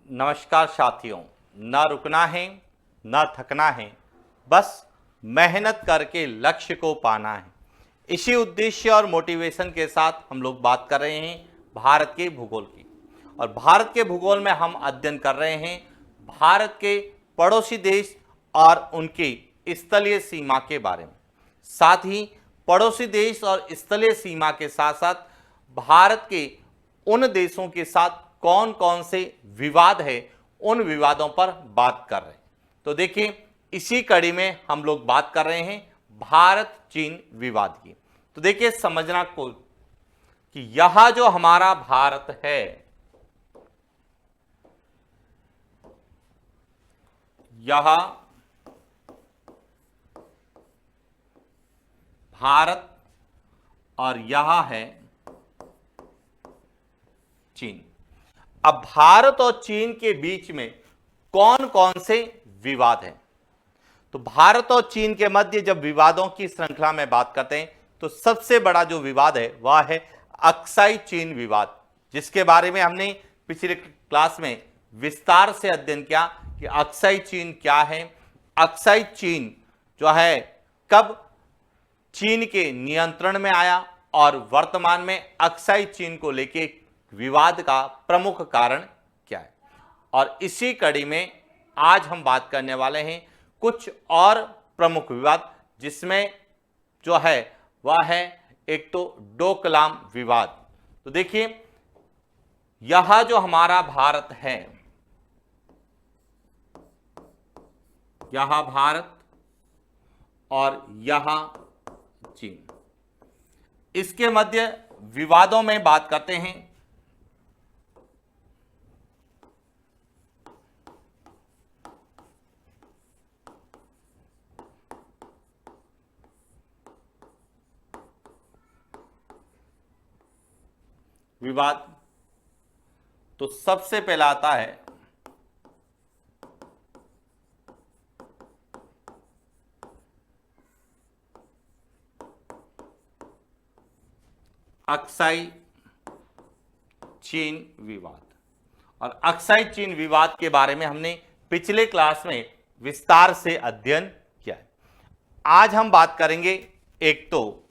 नमस्कार साथियों। ना रुकना है ना थकना है, बस मेहनत करके लक्ष्य को पाना है। इसी उद्देश्य और मोटिवेशन के साथ हम लोग बात कर रहे हैं भारत के भूगोल की। और भारत के भूगोल में हम अध्ययन कर रहे हैं भारत के पड़ोसी देश और उनकी स्थलीय सीमा के बारे में। साथ ही पड़ोसी देश और स्थलीय सीमा के साथ साथ भारत के उन देशों के साथ कौन कौन से विवाद है, उन विवादों पर बात कर रहे हैं। तो देखिए, इसी कड़ी में हम लोग बात कर रहे हैं भारत चीन विवाद की। तो देखिए, समझना को कि यह जो हमारा भारत है, यह भारत और यह है चीन। अब भारत और चीन के बीच में कौन कौन से विवाद हैं? तो भारत और चीन के मध्य जब विवादों की श्रृंखला में बात करते हैं तो सबसे बड़ा जो विवाद है वह है अक्साई चीन विवाद, जिसके बारे में हमने पिछले क्लास में विस्तार से अध्ययन किया कि अक्साई चीन क्या है, अक्साई चीन जो है कब चीन के नियंत्रण में आया और वर्तमान में अक्साई चीन को लेकर विवाद का प्रमुख कारण क्या है। और इसी कड़ी में आज हम बात करने वाले हैं कुछ और प्रमुख विवाद, जिसमें जो है वह है एक तो डोकलाम विवाद। तो देखिए, यह जो हमारा भारत है, यह भारत और यह चीन, इसके मध्य विवादों में बात करते हैं विवाद। तो सबसे पहला आता है अक्साई चीन विवाद। और अक्साई चीन विवाद के बारे में हमने पिछले क्लास में विस्तार से अध्ययन किया है। आज हम बात करेंगे एक तो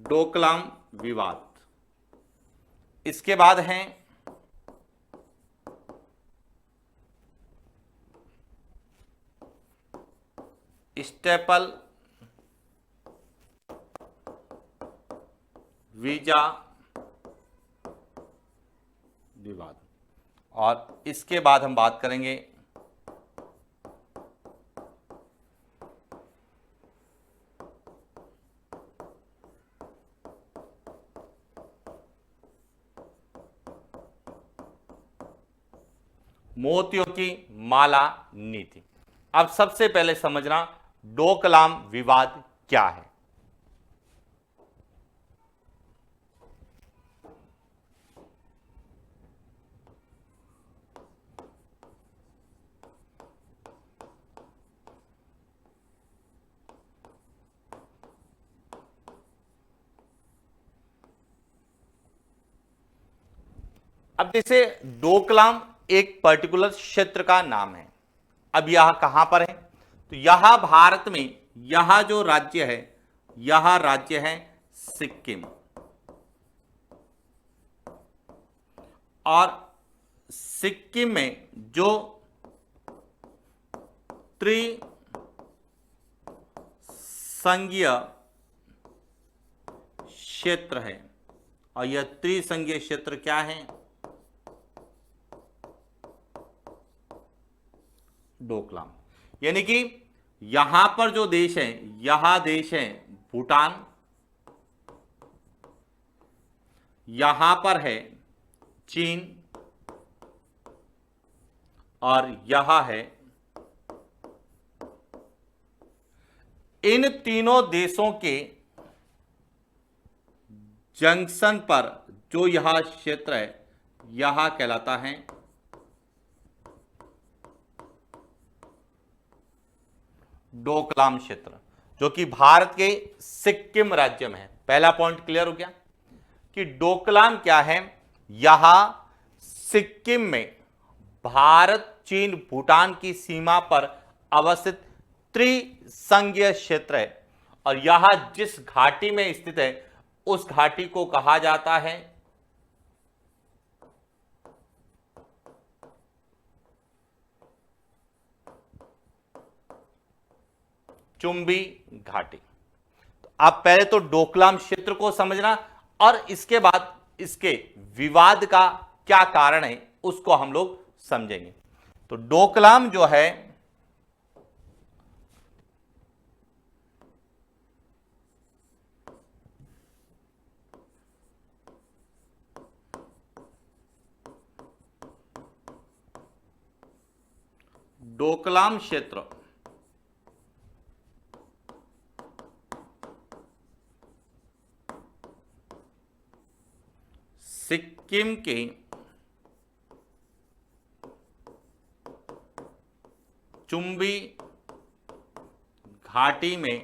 डोकलाम विवाद, इसके बाद हैं स्टेपल वीजा विवाद, और इसके बाद हम बात करेंगे मोतियों की माला नीति। अब सबसे पहले समझना डोकलाम विवाद क्या है। अब जैसे डोकलाम एक पर्टिकुलर क्षेत्र का नाम है। अब यह कहां पर है? तो यह भारत में, यह जो राज्य है, यह राज्य है सिक्किम। और सिक्किम में जो त्रिसंघीय क्षेत्र है, और यह त्रिसंघीय क्षेत्र क्या है? डोकलाम। यानी कि यहां पर जो देश है, यह देश है भूटान, यहां पर है चीन, और यह है, इन तीनों देशों के जंक्शन पर जो यह क्षेत्र है, यह कहलाता है डोकलाम क्षेत्र। जो कि भारत के सिक्किम राज्य में है। पहला पॉइंट क्लियर हो गया कि डोकलाम क्या है, यहां सिक्किम में भारत चीन भूटान की सीमा पर अवस्थित त्रिसंघीय क्षेत्र है और यह जिस घाटी में स्थित है उस घाटी को कहा जाता है चुंबी घाटी। तो आप पहले तो डोकलाम क्षेत्र को समझना और इसके बाद इसके विवाद का क्या कारण है उसको हम लोग समझेंगे। तो डोकलाम जो है डोकलाम क्षेत्र सिक्किम के चुंबी घाटी में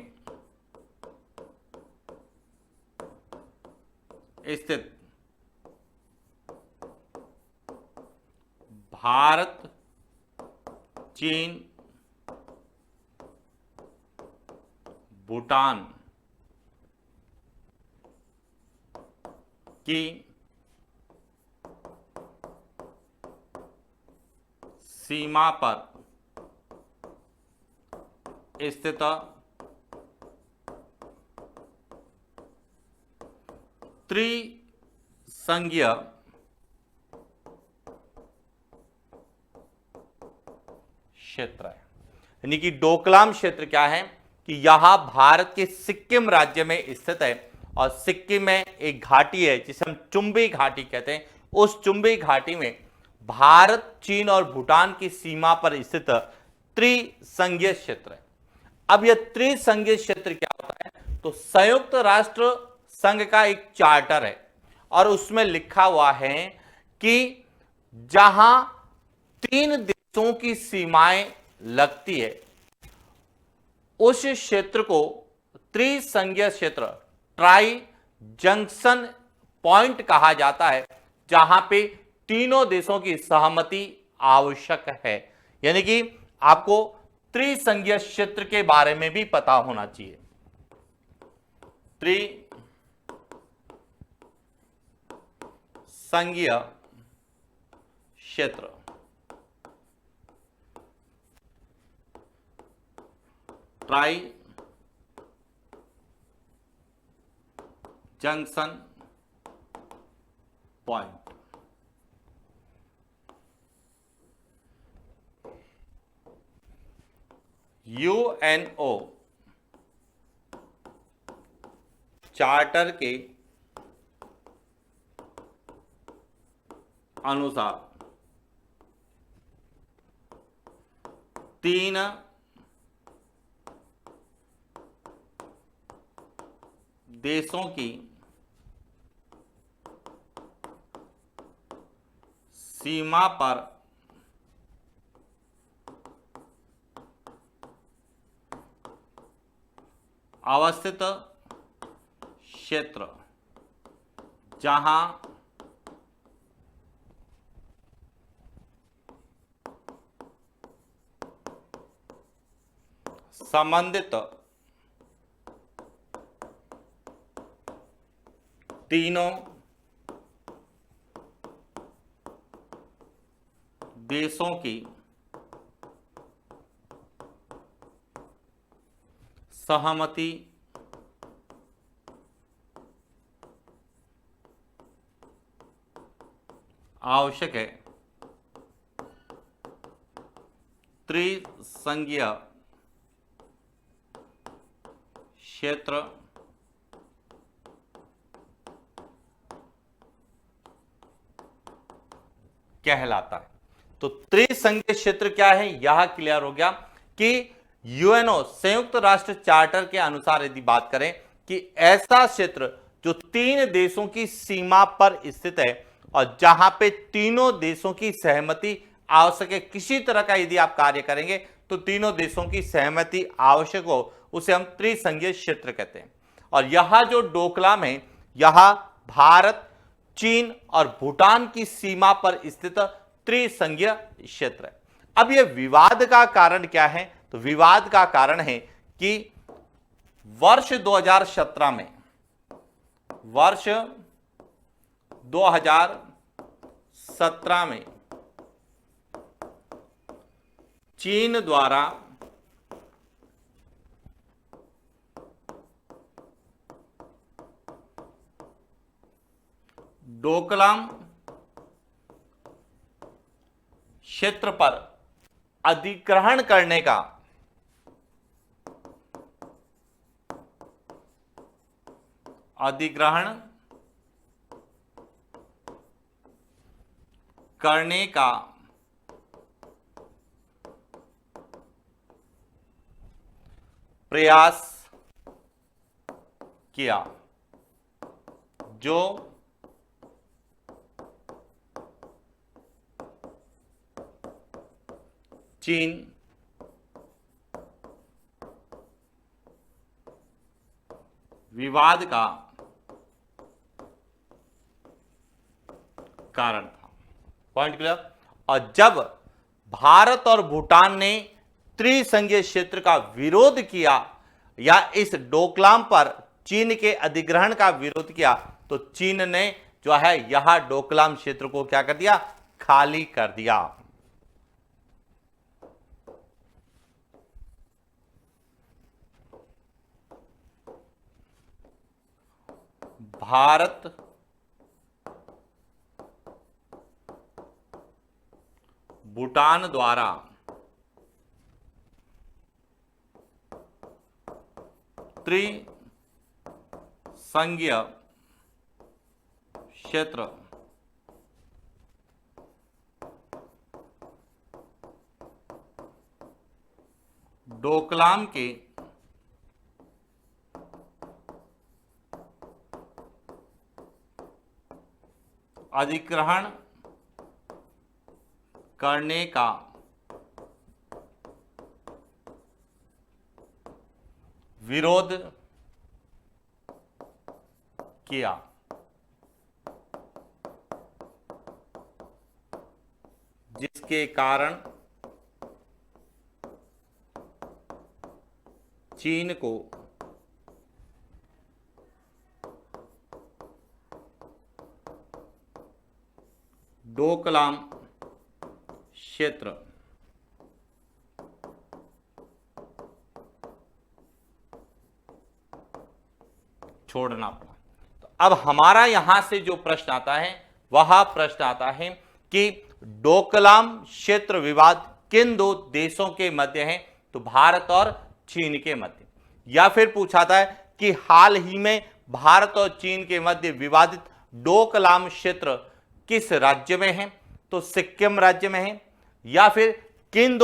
स्थित भारत चीन भूटान की सीमा पर स्थित त्रिसंघीय क्षेत्र है। यानी कि डोकलाम क्षेत्र क्या है कि यह भारत के सिक्किम राज्य में स्थित है और सिक्किम में एक घाटी है जिसे हम चुंबी घाटी कहते हैं। उस चुंबी घाटी में भारत चीन और भूटान की सीमा पर स्थित त्रिसंघीय क्षेत्र है। अब यह त्रिसंघीय क्षेत्र क्या होता है, तो संयुक्त राष्ट्र संघ का एक चार्टर है और उसमें लिखा हुआ है कि जहां 3 देशों की सीमाएं लगती है उस क्षेत्र को त्रिसंघीय क्षेत्र, ट्राई जंक्शन पॉइंट कहा जाता है, जहां पे तीनों देशों की सहमति आवश्यक है। यानी कि आपको त्रिसंघीय क्षेत्र के बारे में भी पता होना चाहिए। त्रिसंघीय क्षेत्र tri junction point. UNO charter के अनुसार 3 देशों की सीमा पर अवस्थित क्षेत्र जहां संबंधित तीनों देशों की सहमति आवश्यक है। त्रिसंघीय क्षेत्र कहलाता है। तो त्रिसंघीय क्षेत्र क्या है यह क्लियर हो गया कि यूएनओ संयुक्त राष्ट्र चार्टर के अनुसार यदि बात करें कि ऐसा क्षेत्र जो 3 देशों की सीमा पर स्थित है और जहां पे तीनों देशों की सहमति आवश्यक है, किसी तरह का यदि आप कार्य करेंगे तो तीनों देशों की सहमति आवश्यक हो, उसे हम त्रिसंघीय क्षेत्र कहते हैं। और यह जो डोकलाम है, यह भारत, चीन और भूटान की सीमा पर स्थित त्रिसंघीय क्षेत्र है। अब यह विवाद का कारण क्या है? तो विवाद का कारण है कि वर्ष 2017 में, वर्ष 2017 में चीन द्वारा डोकलाम क्षेत्र पर अधिग्रहण करने का प्रयास किया, जो चीन विवाद का कारण था। Point clear? और जब भारत और भूटान ने त्रिसंघीय क्षेत्र का विरोध किया या इस डोकलाम पर चीन के अधिग्रहण का विरोध किया, तो चीन ने जो है यह डोकलाम क्षेत्र को क्या कर दिया? खाली कर दिया। भारत भूटान द्वारा त्रिसंघीय क्षेत्र डोकलाम के अधिग्रहण करने का विरोध किया, जिसके कारण चीन को डोकलाम क्षेत्र छोड़ना पड़ा। तो अब हमारा यहां से जो प्रश्न आता है, वह प्रश्न आता है कि डोकलाम क्षेत्र विवाद किन दो देशों के मध्य है? तो भारत और चीन के मध्य। या फिर पूछा था कि हाल ही में भारत और चीन के मध्य विवादित डोकलाम क्षेत्र किस राज्य में है? तो सिक्किम राज्य में है। या फिर किन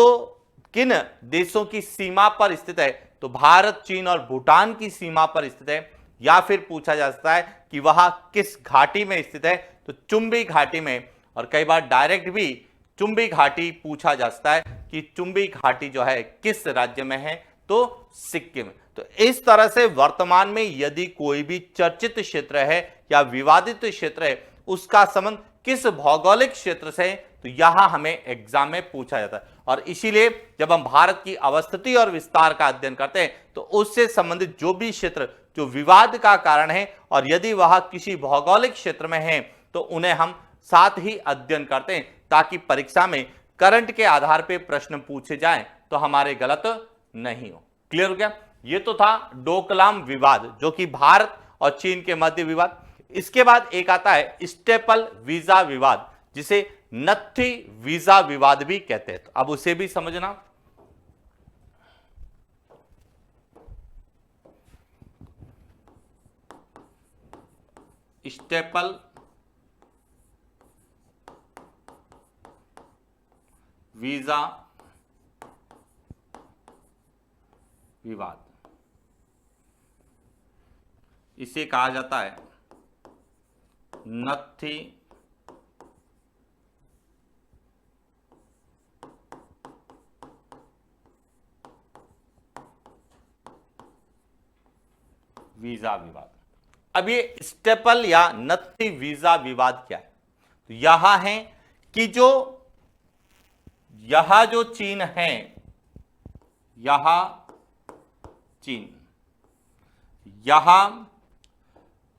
देशों की सीमा पर स्थित है? तो भारत, चीन और भूटान की सीमा पर स्थित है। या फिर पूछा जा सकता है कि वह किस घाटी में स्थित है? तो चुंबी घाटी में। और कई बार डायरेक्ट भी चुंबी घाटी पूछा जा सकता है कि चुंबी घाटी जो है किस राज्य में है? तो सिक्किम। तो इस तरह से वर्तमान में यदि कोई भी चर्चित क्षेत्र है या विवादित क्षेत्र है, उसका संबंध किस भौगोलिक क्षेत्र से है, तो यहां हमें एग्जाम में पूछा जाता है। और इसीलिए जब हम भारत की अवस्थिति और विस्तार का अध्ययन करते हैं, तो उससे संबंधित जो भी क्षेत्र जो विवाद का कारण है और यदि वह किसी भौगोलिक क्षेत्र में है, तो उन्हें हम साथ ही अध्ययन करते हैं, ताकि परीक्षा में करंट के आधार पर प्रश्न पूछे जाएं तो हमारे गलत नहीं हो। क्लियर हो गया? ये तो था डोकलाम विवाद, जो कि भारत और चीन के मध्य विवाद। इसके बाद एक आता है स्टेपल वीजा विवाद, जिसे नत्थी वीजा विवाद भी कहते हैं। तो अब उसे भी समझना। स्टेपल वीजा विवाद, इसे कहा जाता है नत्थी वीजा विवाद। अब ये स्टेपल या नत्थी वीजा विवाद क्या है? तो यहां है कि यहां जो चीन है, यहां चीन, यहां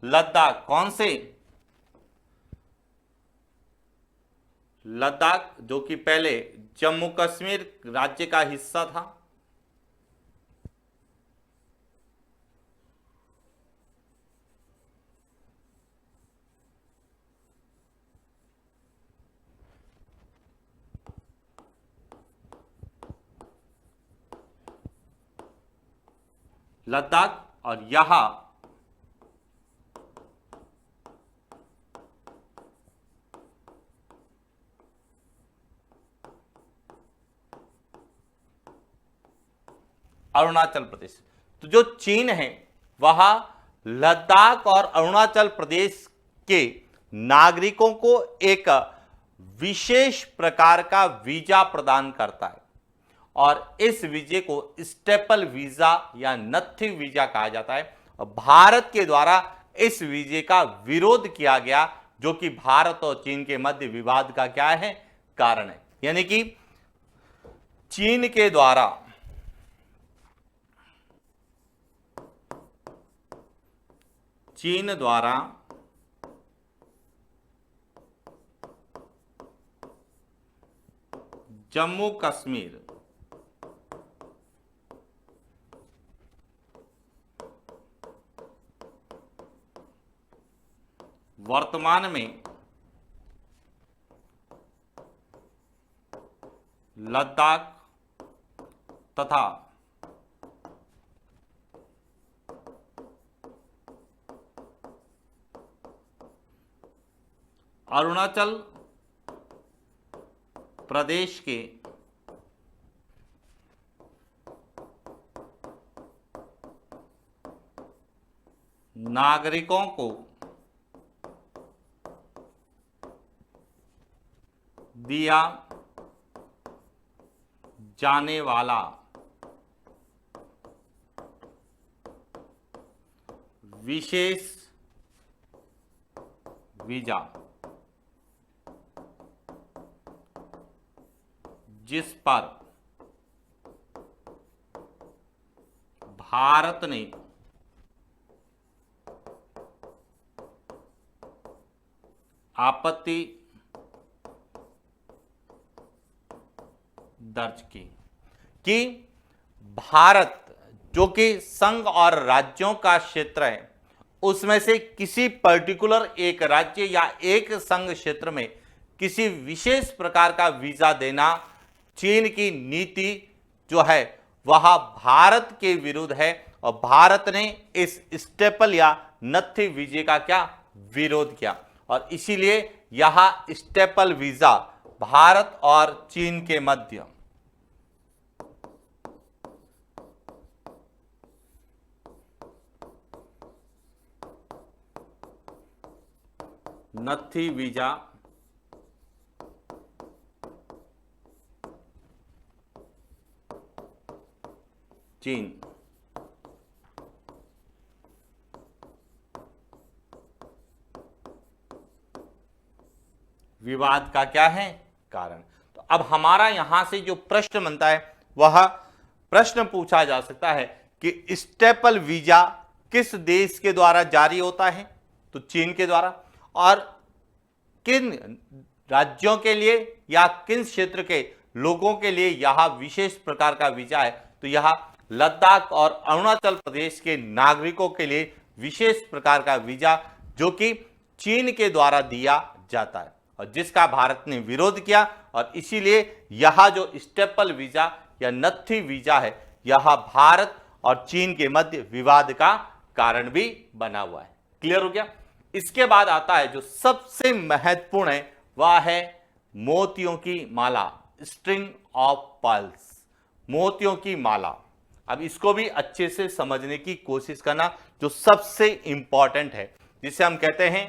लद्दाख, कौन से? लद्दाख, जो कि पहले जम्मू कश्मीर राज्य का हिस्सा था। लद्दाख, और यहां अरुणाचल प्रदेश। तो जो चीन है वह लद्दाख और अरुणाचल प्रदेश के नागरिकों को एक विशेष प्रकार का वीजा प्रदान करता है, और इस वीजे को स्टेपल वीजा या नत्थी वीजा कहा जाता है। और भारत के द्वारा इस वीजे का विरोध किया गया, जो कि भारत और चीन के मध्य विवाद का क्या है? कारण है। यानी कि चीन के द्वारा जम्मू कश्मीर वर्तमान में लद्दाख तथा अरुणाचल प्रदेश के नागरिकों को दिया जाने वाला विशेष वीजा, जिस पर भारत ने आपत्ति दर्ज की कि भारत, जो कि संघ और राज्यों का क्षेत्र है, उसमें से किसी पर्टिकुलर एक राज्य या एक संघ क्षेत्र में किसी विशेष प्रकार का वीजा देना चीन की नीति जो है वह भारत के विरुद्ध है, और भारत ने इस स्टेपल या नत्थी वीजे का क्या विरोध किया, और इसीलिए यह स्टेपल वीजा भारत और चीन के मध्य नत्थी वीजा चीन विवाद का क्या है कारण। तो अब हमारा यहां से जो प्रश्न बनता है, वह प्रश्न पूछा जा सकता है कि स्टेपल वीजा किस देश के द्वारा जारी होता है? तो चीन के द्वारा। और किन राज्यों के लिए या किन क्षेत्र के लोगों के लिए यह विशेष प्रकार का वीजा है? तो यह लद्दाख और अरुणाचल प्रदेश के नागरिकों के लिए विशेष प्रकार का वीजा, जो कि चीन के द्वारा दिया जाता है, और जिसका भारत ने विरोध किया, और इसीलिए यह जो स्टेपल वीजा या नत्थी वीजा है, यह भारत और चीन के मध्य विवाद का कारण भी बना हुआ है। क्लियर हो गया? इसके बाद आता है जो सबसे महत्वपूर्ण है, वह है मोतियों की माला, स्ट्रिंग ऑफ पर्ल्स, मोतियों की माला। अब इसको भी अच्छे से समझने की कोशिश करना, जो सबसे इंपॉर्टेंट है, जिसे हम कहते हैं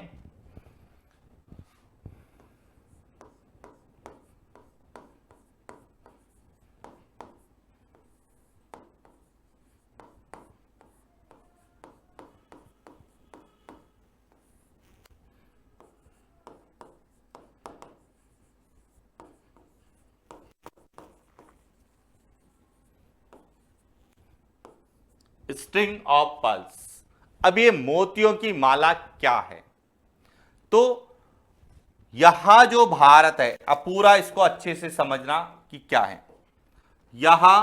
स्ट्रिंग ऑफ पर्ल्स। अब ये मोतियों की माला क्या है? तो यहां जो भारत है, अब पूरा इसको अच्छे से समझना कि क्या है। यहां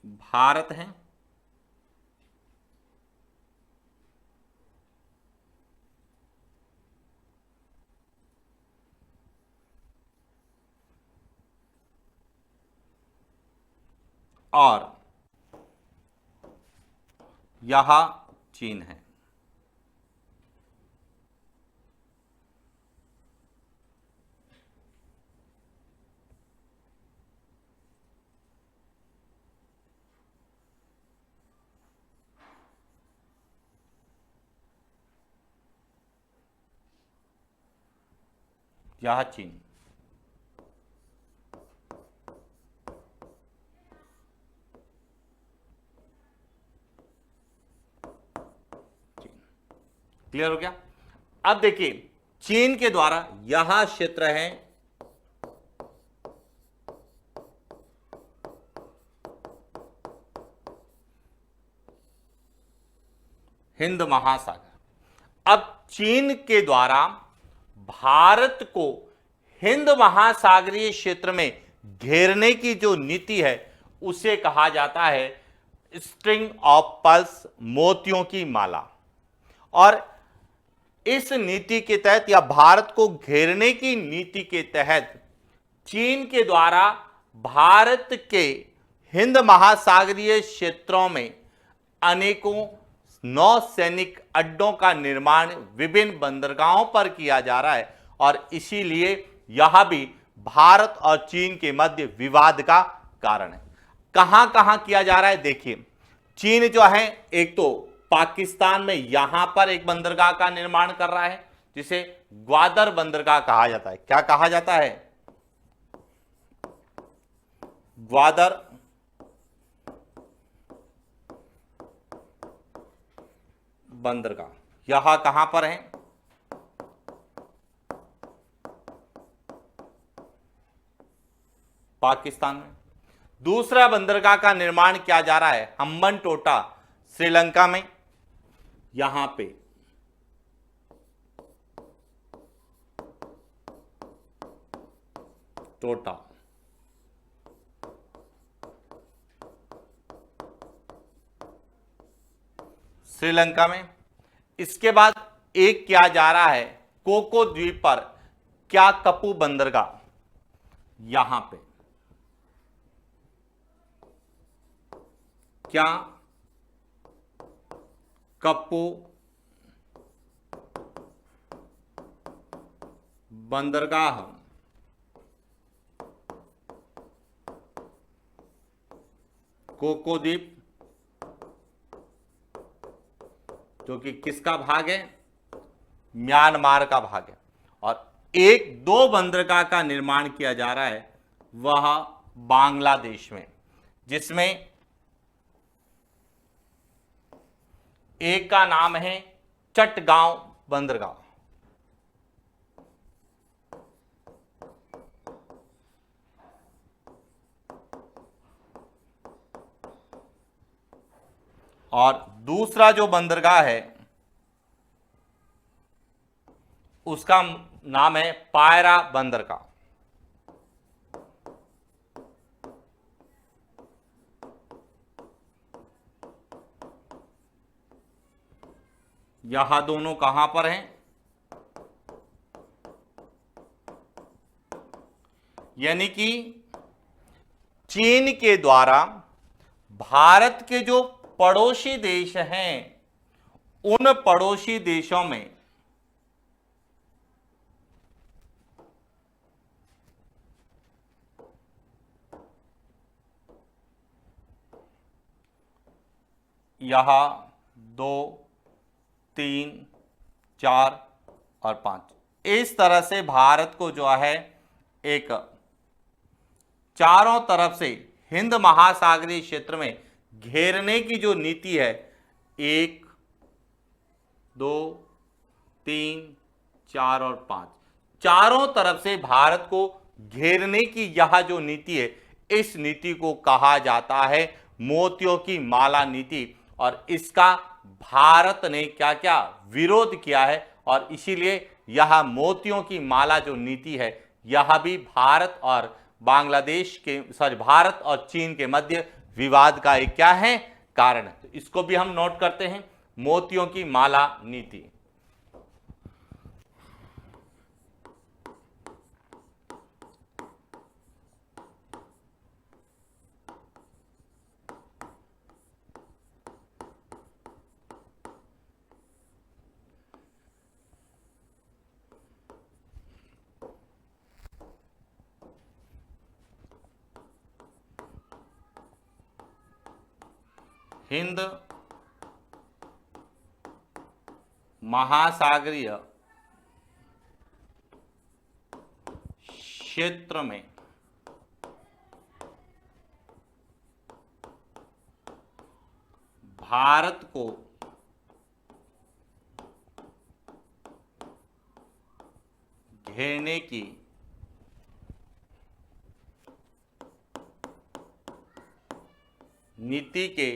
भारत है, और यहां चीन है। यह चीन। क्लियर हो गया? अब देखिए, चीन के द्वारा यह क्षेत्र है हिंद महासागर। अब चीन के द्वारा भारत को हिंद महासागरीय क्षेत्र में घेरने की जो नीति है उसे कहा जाता है स्ट्रिंग ऑफ पर्ल्स, मोतियों की माला। और इस नीति के तहत या भारत को घेरने की नीति के तहत चीन के द्वारा भारत के हिंद महासागरीय क्षेत्रों में अनेकों नौसैनिक अड्डों का निर्माण विभिन्न बंदरगाहों पर किया जा रहा है, और इसीलिए यह भी भारत और चीन के मध्य विवाद का कारण है। कहां कहां किया जा रहा है देखिए, चीन जो है एक तो पाकिस्तान में यहां पर एक बंदरगाह का निर्माण कर रहा है जिसे ग्वादर बंदरगाह कहा जाता है। क्या कहा जाता है? ग्वादर बंदरगाह। यहां कहां पर है? पाकिस्तान में। दूसरा बंदरगाह का निर्माण किया जा रहा है हम्बनटोटा, श्रीलंका में। यहां पे टोटा, श्रीलंका में। इसके बाद एक किया जा रहा है कोको द्वीप पर, क्या कपू बंदरगाह, यहां पे। क्या कप्पू बंदरगाह कोको द्वीप, जो कि किसका भाग है? म्यांमार का भाग है। और एक दो बंदरगाह का निर्माण किया जा रहा है वह बांग्लादेश में, जिसमें एक का नाम है चटगांव बंदरगाह। और दूसरा जो बंदरगाह है उसका नाम है पायरा बंदरगाह। यहां दोनों कहां पर हैं? यानी कि चीन के द्वारा भारत के जो पड़ोसी देश हैं उन पड़ोसी देशों में यहां 2, 3, 4 और 5 इस तरह से भारत को जो है एक चारों तरफ से हिंद महासागरीय क्षेत्र में घेरने की जो नीति है, 1, 2, 3, 4 और 5 चारों तरफ से भारत को घेरने की यह जो नीति है, इस नीति को कहा जाता है मोतियों की माला नीति। और इसका भारत ने क्या क्या विरोध किया है, और इसीलिए यह मोतियों की माला जो नीति है, यह भी भारत और बांग्लादेश के भारत और चीन के मध्य विवाद का एक क्या है, कारण है। तो इसको भी हम नोट करते हैं, मोतियों की माला नीति। हिंद महासागरीय क्षेत्र में भारत को घेरने की नीति के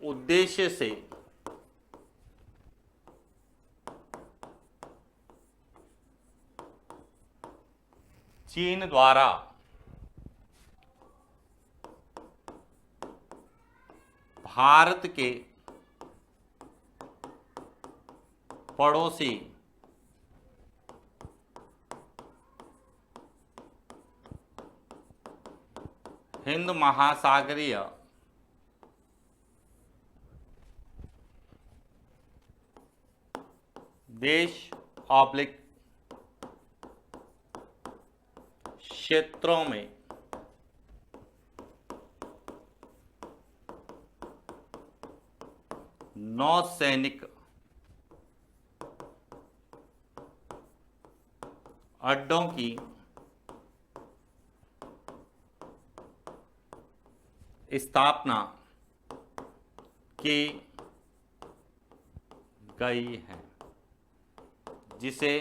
उद्देश्य से चीन द्वारा भारत के पड़ोसी हिंद महासागरीय देश ऑब्लिक क्षेत्रों में नौसैनिक अड्डों की स्थापना की गई है, जिसे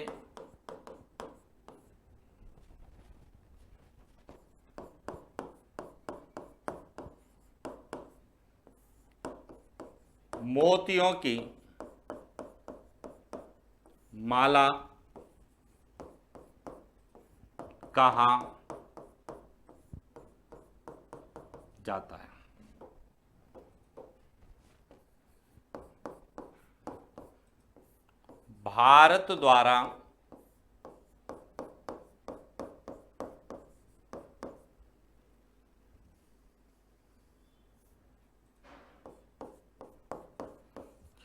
मोतियों की माला कहा जाता है। भारत द्वारा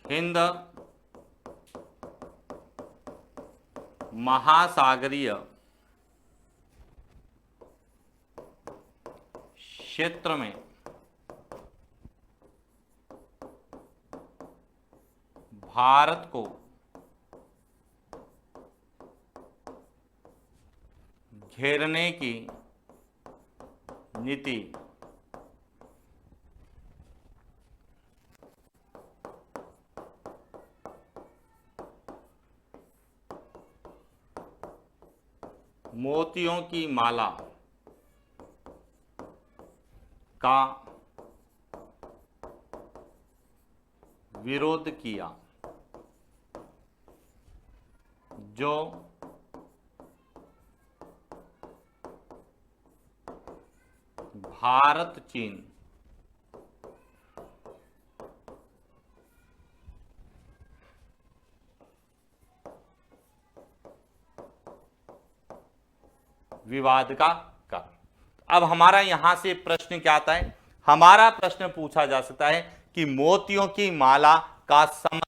हिंद महासागरीय क्षेत्र में भारत को घेरने की नीति मोतियों की माला का विरोध किया, जो भारत चीन विवाद का कारण। अब हमारा यहां से प्रश्न क्या आता है, हमारा प्रश्न पूछा जा सकता है कि मोतियों की माला का सम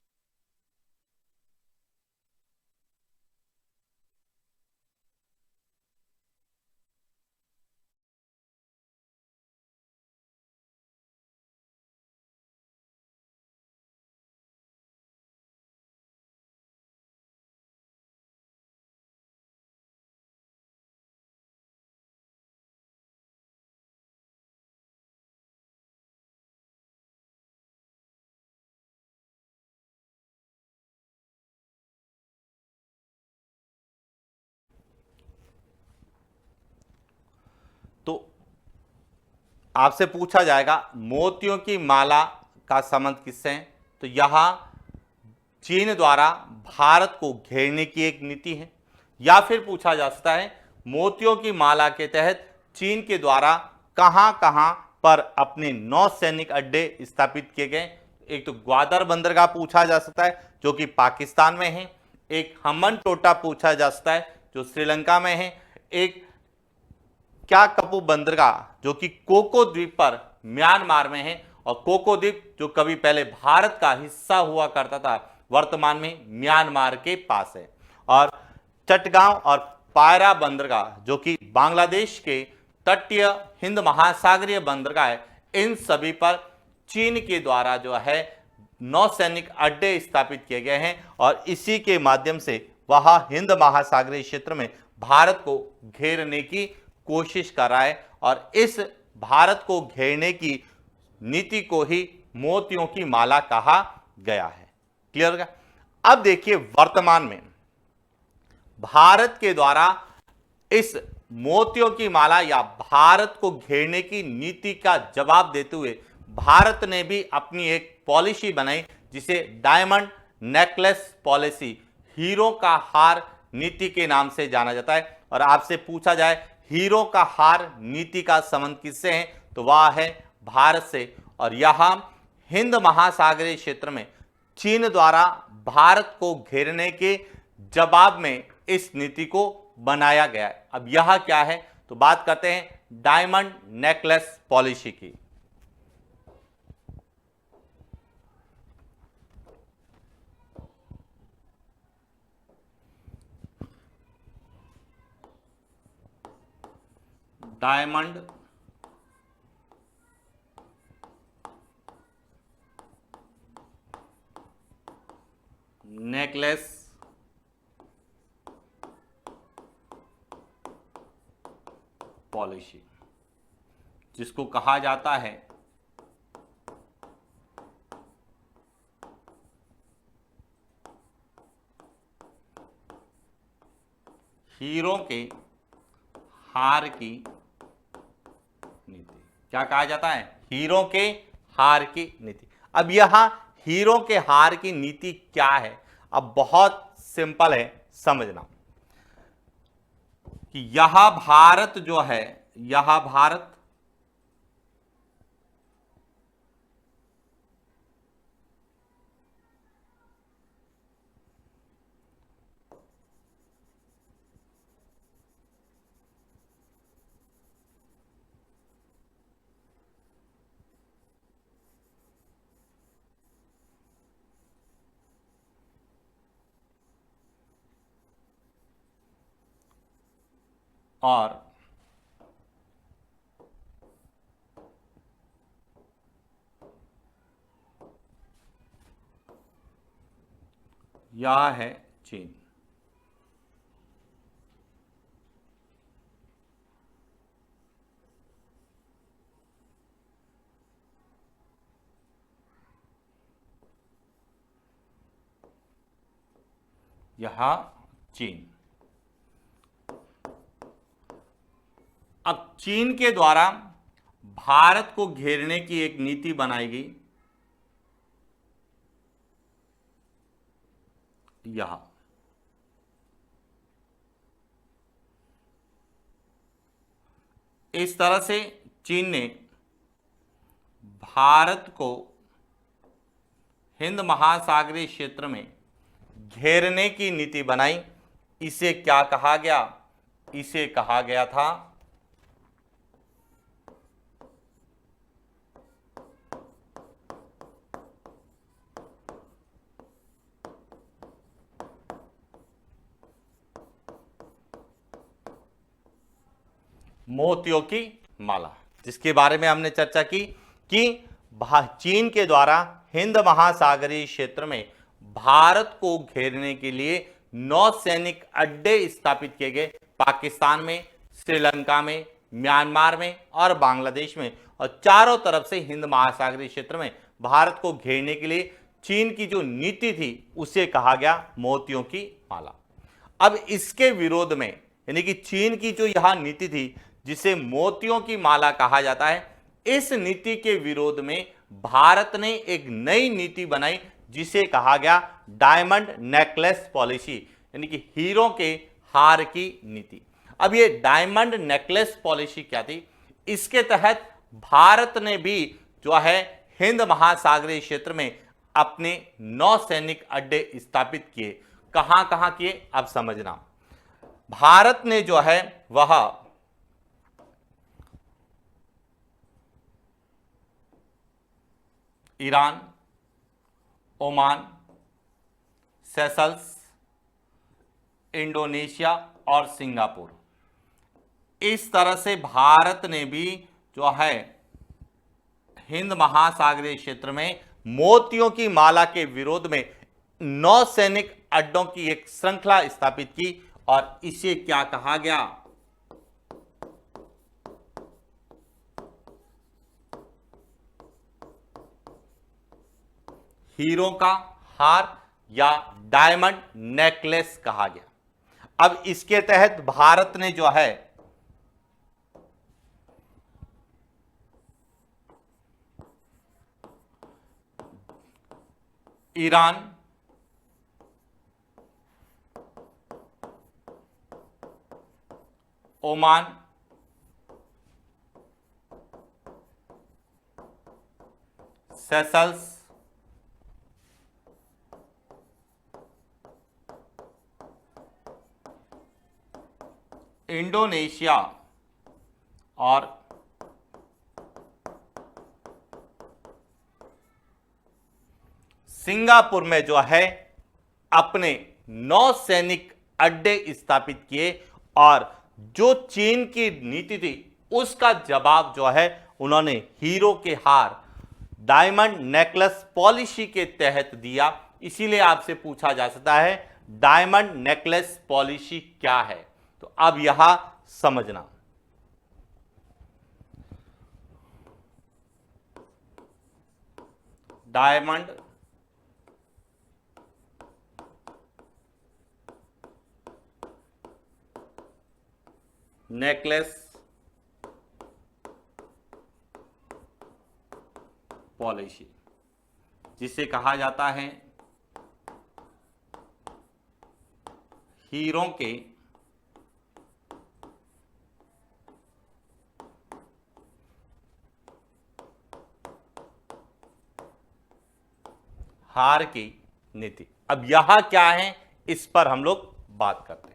तो आपसे पूछा जाएगा मोतियों की माला का संबंध किससे है, तो यहां चीन द्वारा भारत को घेरने की एक नीति है। या फिर पूछा जा सकता है मोतियों की माला के तहत चीन के द्वारा कहां कहां पर अपने नौसैनिक अड्डे स्थापित किए गए। एक तो ग्वादर बंदरगाह पूछा जा सकता है जो कि पाकिस्तान में है, एक हम्बन टोटा पूछा जा सकता है जो श्रीलंका में है, एक क्या कपू बंदरगाह जो कि कोको द्वीप पर म्यांमार में है, और कोको द्वीप जो कभी पहले भारत का हिस्सा हुआ करता था वर्तमान में म्यांमार के पास है, और चटगांव और पायरा बंदरगाह जो कि बांग्लादेश के तटीय हिंद महासागरीय बंदरगाह है। इन सभी पर चीन के द्वारा जो है नौसैनिक अड्डे स्थापित किए गए हैं, और इसी के माध्यम से वह हिंद महासागरीय क्षेत्र में भारत को घेरने की कोशिश कर रहा है, और इस भारत को घेरने की नीति को ही मोतियों की माला कहा गया है। क्लियर हो गया। अब देखिए वर्तमान में भारत के द्वारा इस मोतियों की माला या भारत को घेरने की नीति का जवाब देते हुए भारत ने भी अपनी एक पॉलिसी बनाई जिसे डायमंड नेकलेस पॉलिसी, हीरो का हार नीति के नाम से जाना जाता है। और आपसे पूछा जाए हीरो का हार नीति का संबंध किससे है, तो वह है भारत से, और यहां हिंद महासागरीय क्षेत्र में चीन द्वारा भारत को घेरने के जवाब में इस नीति को बनाया गया है। अब यह क्या है, तो बात करते हैं डायमंड नेकलेस पॉलिसी की। डायमंड नेकलेस पॉलिसी, जिसको कहा जाता है हीरो के हार की नीति। क्या कहा जाता है, हीरो के हार की नीति। अब यहां हीरो के हार की नीति क्या है, अब बहुत सिंपल है समझना कि यह भारत जो है, यह भारत और यह है चीन। यह चीन। अब चीन के द्वारा भारत को घेरने की एक नीति बनाई गई, यह इस तरह से चीन ने भारत को हिंद महासागरीय क्षेत्र में घेरने की नीति बनाई। इसे क्या कहा गया, इसे कहा गया था मोतियों की माला, जिसके बारे में हमने चर्चा की कि चीन के द्वारा हिंद महासागरीय क्षेत्र में भारत को घेरने के लिए नौसैनिक अड्डे स्थापित किए गए पाकिस्तान में, श्रीलंका में, म्यांमार में और बांग्लादेश में, और चारों तरफ से हिंद महासागरीय क्षेत्र में भारत को घेरने के लिए चीन की जो नीति थी उसे कहा गया मोतियों की माला। अब इसके विरोध में, यानी कि चीन की जो यह नीति थी जिसे मोतियों की माला कहा जाता है, इस नीति के विरोध में भारत ने एक नई नीति बनाई जिसे कहा गया डायमंड नेकलेस पॉलिसी, यानी कि हीरो के हार की नीति। अब ये डायमंड नेकलेस पॉलिसी क्या थी? इसके तहत भारत ने भी जो है हिंद महासागरीय क्षेत्र में अपने 9 सैनिक अड्डे स्थापित किए। कहां कहां किए, अब समझना। भारत ने जो है वह ईरान, ओमान, सेशल्स, इंडोनेशिया और सिंगापुर, इस तरह से भारत ने भी जो है हिंद महासागरीय क्षेत्र में मोतियों की माला के विरोध में 9 सैनिक अड्डों की एक श्रृंखला स्थापित की और इसे क्या कहा गया? हीरो का हार या डायमंड नेकलेस कहा गया। अब इसके तहत भारत ने जो है ईरान, ओमान, सेशल्स, इंडोनेशिया और सिंगापुर में जो है अपने 9 सैनिक अड्डे स्थापित किए और जो चीन की नीति थी उसका जवाब जो है उन्होंने हीरो के हार डायमंड नेकलेस पॉलिसी के तहत दिया। इसीलिए आपसे पूछा जा सकता है डायमंड नेकलेस पॉलिसी क्या है, तो अब यहां समझना। डायमंड नेकलेस पॉलिसी, जिसे कहा जाता है हीरो के हार की नीति। अब यहां क्या है, इस पर हम लोग बात करते हैं।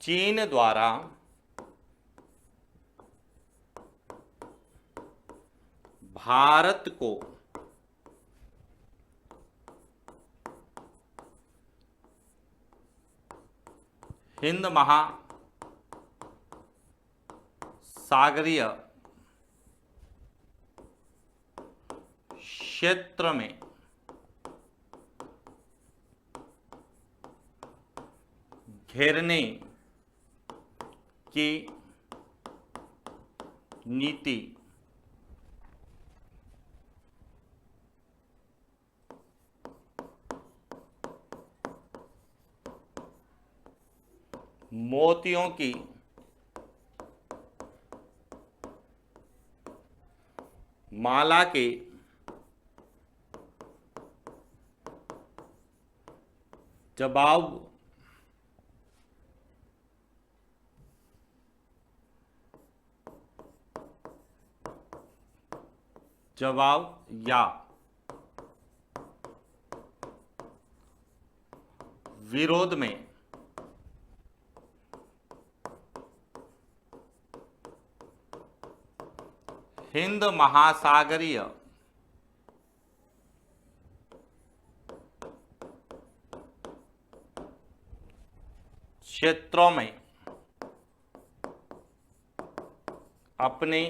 चीन द्वारा भारत को हिंद महासागरीय क्षेत्र में घेरने की नीति मोतियों की माला के जवाब या विरोध में हिंद महासागरीय क्षेत्रों में अपने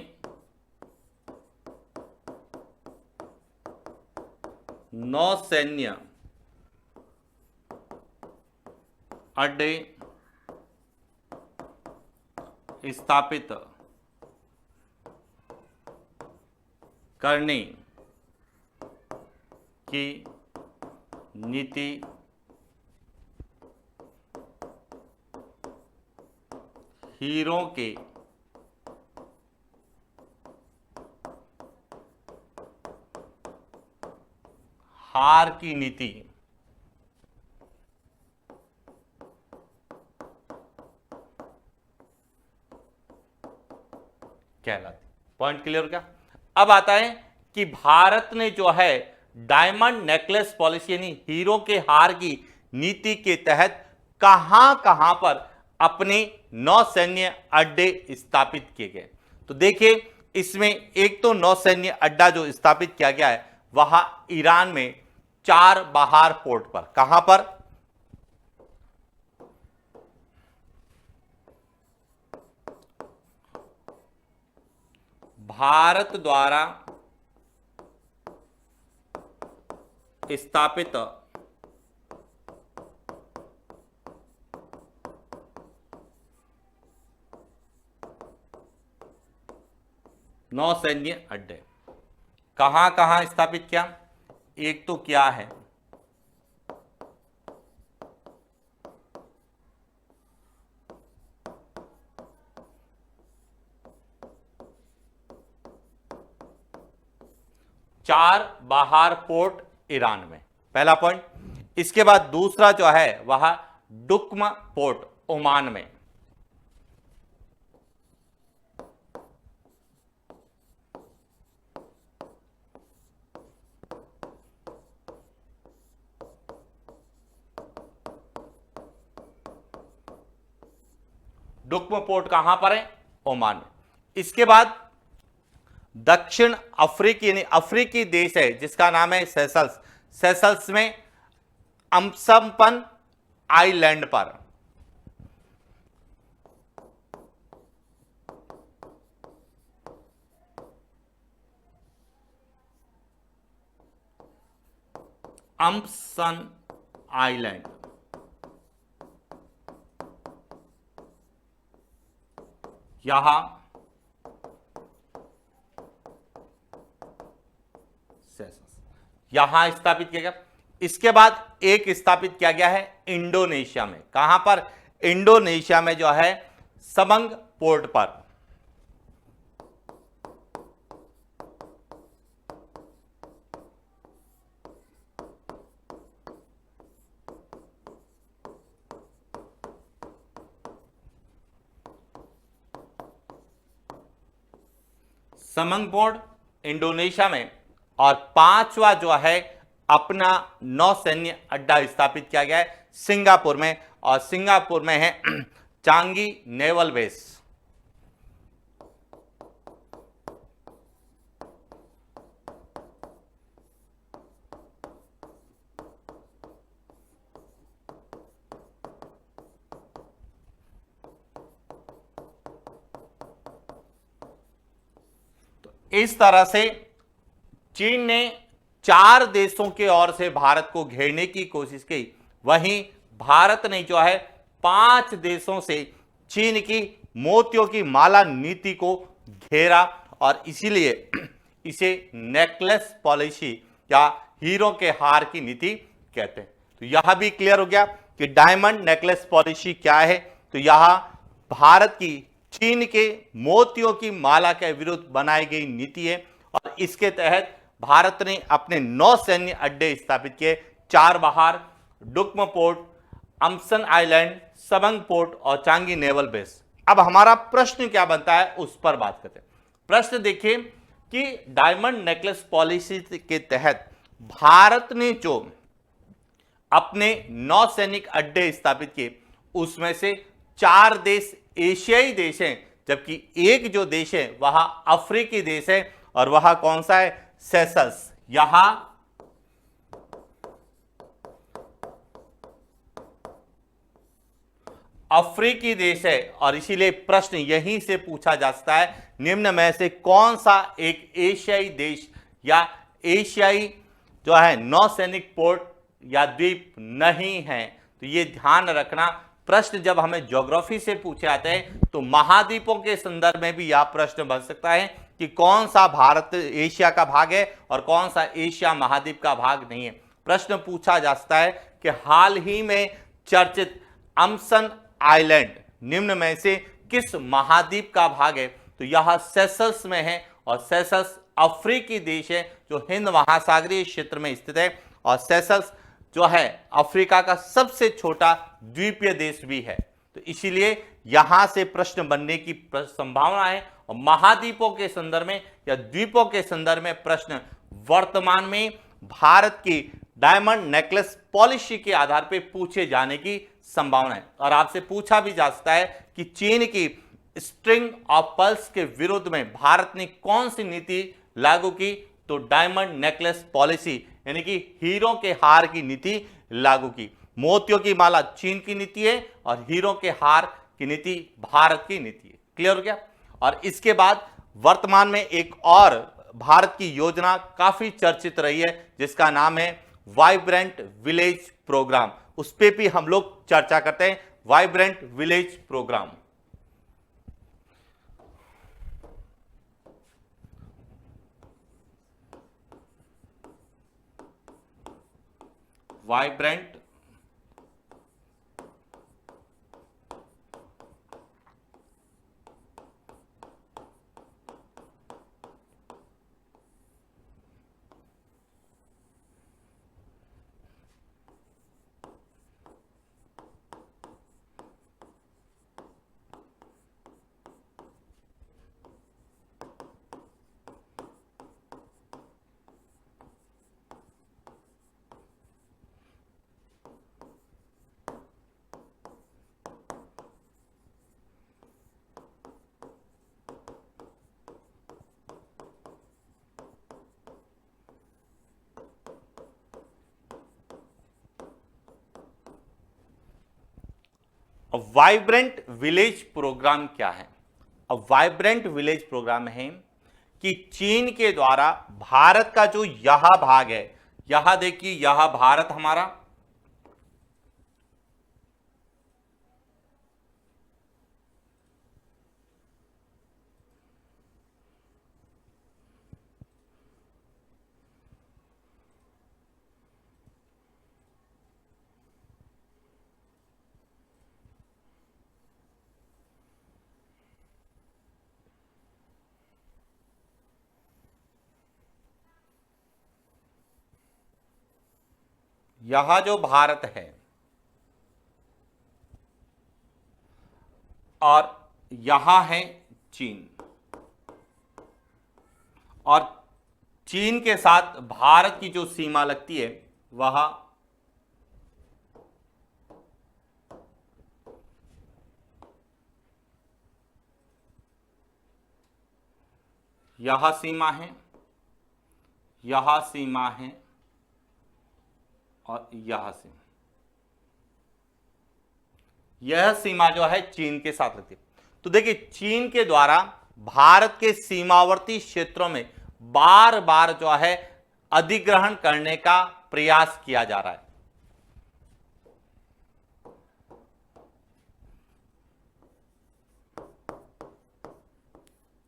नौसैन्य अड्डे स्थापित करने की नीति हीरों के हार की नीति कहलाती। पॉइंट क्लियर हो गया। अब आता है कि भारत ने जो है डायमंड नेकलेस पॉलिसी यानी हीरो के हार की नीति के तहत कहां कहां पर अपने नौसैन्य अड्डे स्थापित किए गए। तो देखिए इसमें एक तो नौसैन्य अड्डा जो स्थापित किया गया है वह ईरान में चाबहार पोर्ट पर। कहां पर? भारत द्वारा स्थापित नौसैन्य अड्डे कहां कहां स्थापित किया? एक तो क्या है चाबहार पोर्ट ईरान में, पहला पॉइंट। इसके बाद दूसरा जो है वह डुक्म पोर्ट ओमान में। डुक्म पोर्ट कहां पर है? ओमान में। इसके बाद दक्षिण अफ्रीकी यानी अफ्रीकी देश है जिसका नाम है सेशल्स। सेशल्स में अम्सम्पन आइलैंड पर। अम्पसन आइलैंड यहां स्थापित किया गया। इसके बाद एक स्थापित किया गया है इंडोनेशिया में। कहां पर? इंडोनेशिया में जो है सबंग पोर्ट पर। समंग पोर्ट इंडोनेशिया में। और पांचवा जो है अपना नौसैन्य अड्डा स्थापित किया गया है सिंगापुर में, और सिंगापुर में है चांगी नेवल बेस। तो इस तरह से चीन ने 4 देशों के ओर से भारत को घेरने की कोशिश की, वहीं भारत ने जो है 5 देशों से चीन की मोतियों की माला नीति को घेरा, और इसीलिए इसे नेकलेस पॉलिसी या हीरो के हार की नीति कहते हैं। तो यह भी क्लियर हो गया कि डायमंड नेकलेस पॉलिसी क्या है। तो यह भारत की चीन के मोतियों की माला के विरुद्ध बनाई गई नीति है, और इसके तहत भारत ने अपने 9 सैन्य अड्डे स्थापित किए, Chabahar, Duqm port, Assumption island, Sabang port और चांगी नेवल बेस। अब हमारा प्रश्न क्या बनता है उस पर बात करते हैं। प्रश्न देखिए कि डायमंड नेकलेस पॉलिसी के तहत भारत ने जो अपने 9 सैनिक अड्डे स्थापित किए उसमें से 4 देश एशियाई देश हैं, जबकि एक जो देश है वह अफ्रीकी देश है, और वह कौन सा है? सेशल्स। यहां अफ्रीकी देश है, और इसीलिए प्रश्न यहीं से पूछा जा सकता है निम्न में से कौन सा एक एशियाई देश या एशियाई जो है नौसैनिक पोर्ट या द्वीप नहीं है। तो ये ध्यान रखना, प्रश्न जब हमें ज्योग्राफी से पूछे जाते हैं तो महाद्वीपों के संदर्भ में भी यह प्रश्न बन सकता है कि कौन सा भारत एशिया का भाग है और कौन सा एशिया महाद्वीप का भाग नहीं है। प्रश्न पूछा जा सकता है कि हाल ही में चर्चित अम्सन आइलैंड निम्न में से किस महाद्वीप का भाग है? तो यह सेशल्स में है और सेशल्स अफ्रीकी देश है जो हिंद महासागरीय क्षेत्र में स्थित है और सेशल्स जो है अफ्रीका का सबसे छोटा द्वीपीय देश भी है। तो इसीलिए यहां से प्रश्न बनने की संभावना है और महाद्वीपों के संदर्भ में या द्वीपों के संदर्भ में प्रश्न वर्तमान में भारत की डायमंड नेकलेस पॉलिसी के आधार पर पूछे जाने की संभावना है। और आपसे पूछा भी जा सकता है कि चीन की स्ट्रिंग ऑफ पर्ल्स के विरुद्ध में भारत ने कौन सी नीति लागू की? तो डायमंड नेकलेस पॉलिसी यानी कि हीरों के हार की नीति लागू की। मोतियों की माला चीन की नीति है और हीरों के हार की नीति भारत की नीति है। क्लियर हो गया? और इसके बाद वर्तमान में एक और भारत की योजना काफी चर्चित रही है जिसका नाम है वाइब्रेंट विलेज प्रोग्राम। उस पर भी हम लोग चर्चा करते हैं। Vibrant village programme, vibrant vibrant village programme क्या है? अब वाइब्रेंट विलेज प्रोग्राम है कि चीन के द्वारा भारत का जो यह भाग है, यहां देखिए यह भारत हमारा, यह जो भारत है और यहां है चीन, और चीन के साथ भारत की जो सीमा लगती है वह यह सीमा है, यह सीमा है और यह सीमा, यह सीमा जो है चीन के साथ लगती है। तो देखिए चीन के द्वारा भारत के सीमावर्ती क्षेत्रों में बार बार जो है अधिग्रहण करने का प्रयास किया जा रहा है।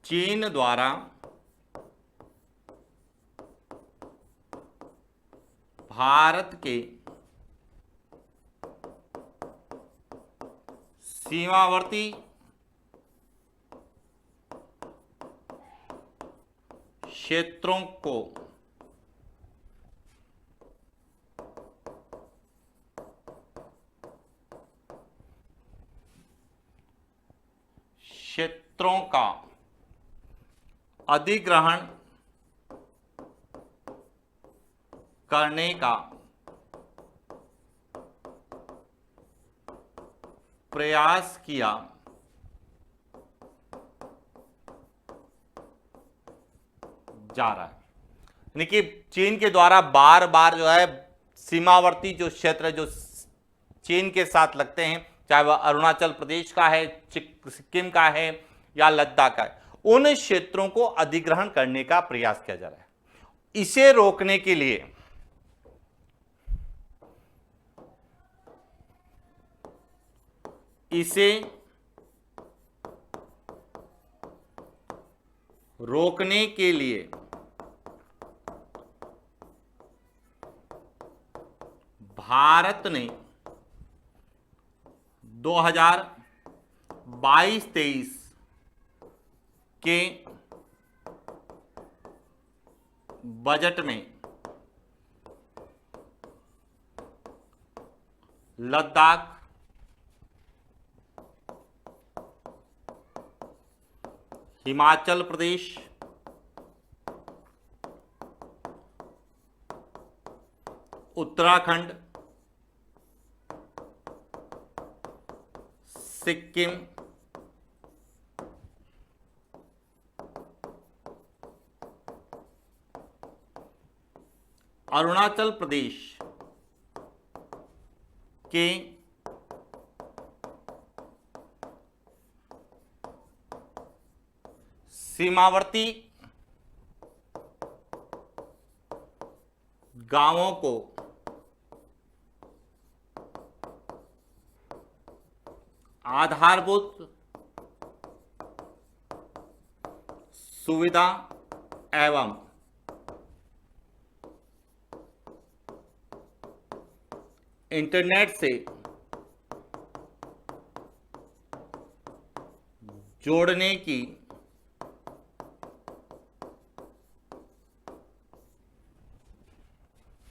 चीन द्वारा भारत के सीमावर्ती क्षेत्रों को का अधिग्रहण करने का प्रयास किया जा रहा है। यानी कि चीन के द्वारा बार बार जो है सीमावर्ती जो क्षेत्र जो चीन के साथ लगते हैं, चाहे वह अरुणाचल प्रदेश का है, सिक्किम का है या लद्दाख का है, उन क्षेत्रों को अधिग्रहण करने का प्रयास किया जा रहा है। इसे रोकने के लिए भारत ने 2022-23 के बजट में लद्दाख, हिमाचल प्रदेश, उत्तराखंड, सिक्किम, अरुणाचल प्रदेश के सीमावर्ती गांवों को आधारभूत सुविधा एवं इंटरनेट से जोड़ने की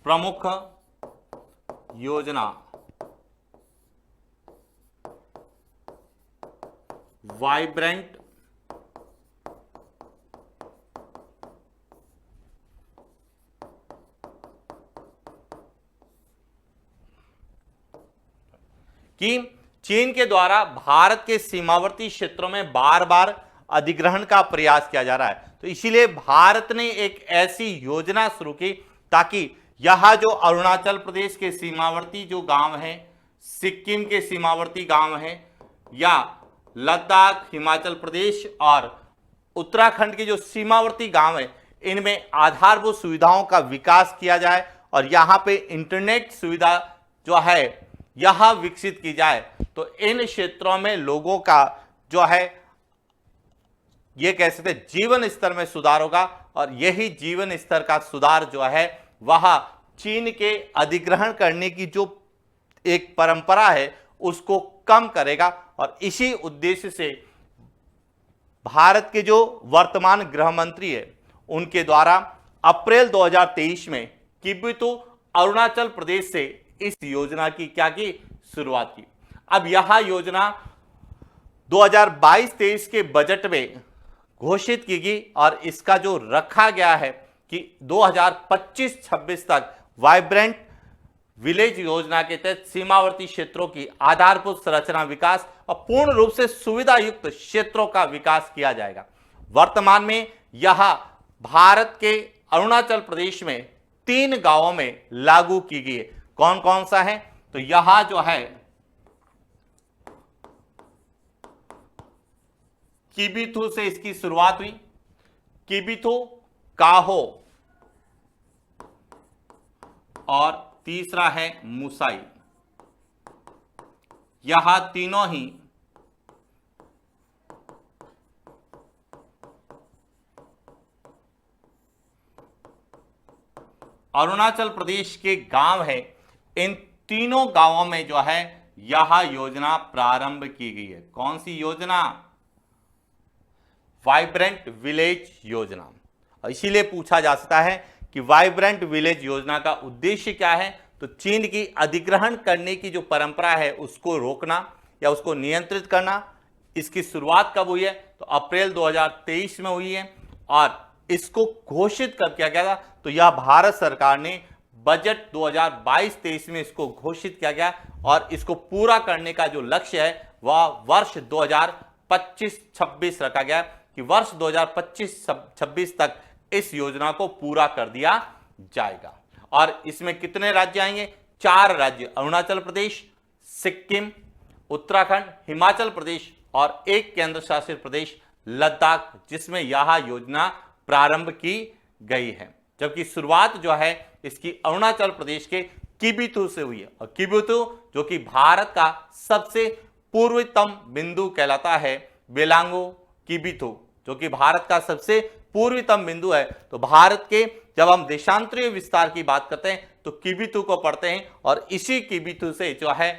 प्रमुख योजना वाइब्रेंट कि चीन के द्वारा भारत के सीमावर्ती क्षेत्रों में बार बार अधिग्रहण का प्रयास किया जा रहा है। तो इसीलिए भारत ने एक ऐसी योजना शुरू की ताकि यह जो अरुणाचल प्रदेश के सीमावर्ती जो गांव हैं, सिक्किम के सीमावर्ती गांव हैं, या लद्दाख, हिमाचल प्रदेश और उत्तराखंड के जो सीमावर्ती गांव हैं, इनमें आधारभूत सुविधाओं का विकास किया जाए और यहाँ पे इंटरनेट सुविधा जो है यह विकसित की जाए। तो इन क्षेत्रों में लोगों का जो है ये कह सकते जीवन स्तर में सुधार होगा और यही जीवन स्तर का सुधार जो है वह चीन के अधिग्रहण करने की जो एक परंपरा है उसको कम करेगा। और इसी उद्देश्य से भारत के जो वर्तमान गृह मंत्री है उनके द्वारा अप्रैल 2023 में किबिथु अरुणाचल प्रदेश से इस योजना की क्या की शुरुआत की। अब यह योजना 2022-23 के बजट में घोषित की गई और इसका जो रखा गया है कि 2025-26 तक वाइब्रेंट विलेज योजना के तहत सीमावर्ती क्षेत्रों की आधारभूत संरचना विकास और पूर्ण रूप से सुविधा युक्त क्षेत्रों का विकास किया जाएगा। वर्तमान में यह भारत के अरुणाचल प्रदेश में 3 गांवों में लागू की गई है। कौन कौन सा है? तो यहां जो है किबिथु से इसकी शुरुआत हुई, किबिथु, काहो और तीसरा है मुसाई। यह तीनों ही अरुणाचल प्रदेश के गांव है। इन तीनों गांवों में जो है यह योजना प्रारंभ की गई है। कौन सी योजना? वाइब्रेंट विलेज योजना। और इसीलिए पूछा जा सकता है कि वाइब्रेंट विलेज योजना का उद्देश्य क्या है? तो चीन की अधिग्रहण करने की जो परंपरा है उसको रोकना या उसको नियंत्रित करना। इसकी शुरुआत कब हुई है? तो अप्रैल 2023 में हुई है और इसको घोषित कर किया गया था। तो यह भारत सरकार ने बजट 2022-23 में इसको घोषित किया गया और इसको पूरा करने का जो लक्ष्य है वह वर्ष 2025-26 रखा गया कि वर्ष 2025-26 तक इस योजना को पूरा कर दिया जाएगा। और इसमें कितने राज्य आएंगे? 4 राज्य, अरुणाचल प्रदेश, सिक्किम, उत्तराखंड, हिमाचल प्रदेश और एक केंद्र शासित प्रदेश लद्दाख, जिसमें यह योजना प्रारंभ की गई है। जबकि शुरुआत जो है इसकी अरुणाचल प्रदेश के किबिथु से हुई है। और किबिथु जो कि भारत का सबसे पूर्वतम बिंदु कहलाता है, बेलांगो किबिथु जो कि भारत का सबसे पूर्वतम बिंदु है। तो भारत के जब हम देशांतरीय विस्तार की बात करते हैं तो किबिथु को पढ़ते हैं और इसी किबिथु से जो है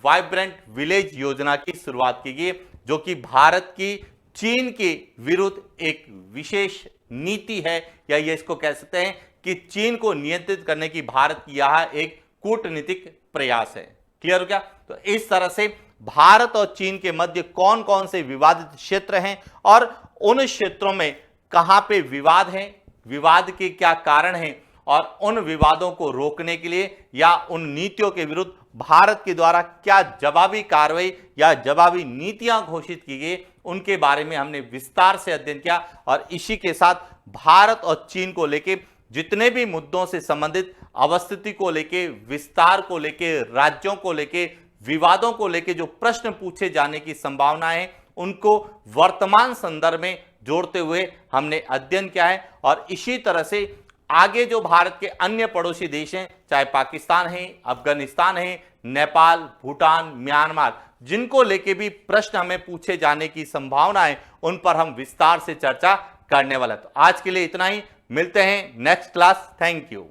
वाइब्रेंट विलेज योजना की शुरुआत की गई, जो कि भारत की चीन के विरुद्ध एक विशेष नीति है, या ये इसको कह सकते हैं कि चीन को नियंत्रित करने की भारत की यह एक कूटनीतिक प्रयास है। क्लियर हो गया? तो इस तरह से भारत और चीन के मध्य कौन कौन से विवादित क्षेत्र हैं और उन क्षेत्रों में कहां पे विवाद है, विवाद के क्या कारण हैं, और उन विवादों को रोकने के लिए या उन नीतियों के विरुद्ध भारत के द्वारा क्या जवाबी कार्रवाई या जवाबी नीतियां घोषित की गई, उनके बारे में हमने विस्तार से अध्ययन किया। और इसी के साथ भारत और चीन को लेकर जितने भी मुद्दों से संबंधित अवस्थिति को लेके, विस्तार को लेके, राज्यों को लेके, विवादों को लेके जो प्रश्न पूछे जाने की संभावना है, उनको वर्तमान संदर्भ में जोड़ते हुए हमने अध्ययन किया है। और इसी तरह से आगे जो भारत के अन्य पड़ोसी देश हैं, चाहे पाकिस्तान है, अफगानिस्तान है, नेपाल, भूटान, म्यांमार, जिनको लेके भी प्रश्न हमें पूछे जाने की संभावना है, उन पर हम विस्तार से चर्चा करने वाला। तो आज के लिए इतना ही, मिलते हैं नेक्स्ट क्लास। Thank you.